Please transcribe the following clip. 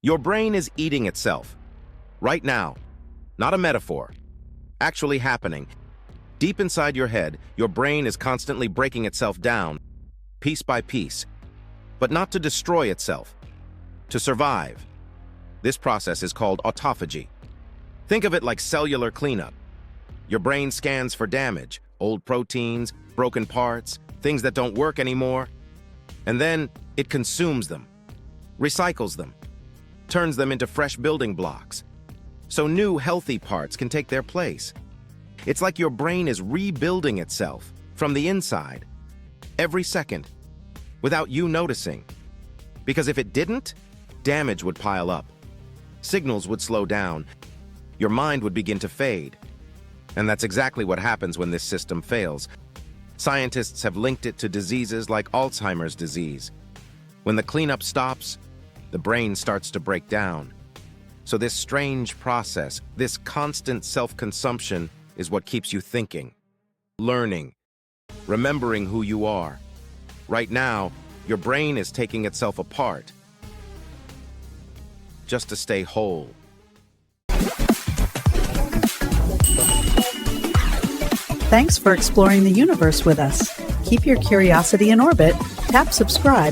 Your brain is eating itself. Right now. Not a metaphor. Actually happening. Deep inside your head, your brain is constantly breaking itself down, piece by piece. But not to destroy itself. To survive. This process is called autophagy. Think of it like cellular cleanup. Your brain scans for damage, old proteins, broken parts, things that don't work anymore. And then it consumes them, recycles them, turns them into fresh building blocks. So new, healthy parts can take their place. It's like your brain is rebuilding itself from the inside, every second, without you noticing. Because if it didn't, damage would pile up. Signals would slow down. Your mind would begin to fade. And that's exactly what happens when this system fails. Scientists have linked it to diseases like Alzheimer's disease. When the cleanup stops, the brain starts to break down. So this strange process, this constant self-consumption, is what keeps you thinking, learning, remembering who you are. Right now, your brain is taking itself apart just to stay whole. Thanks for exploring the universe with us. Keep your curiosity in orbit, tap subscribe,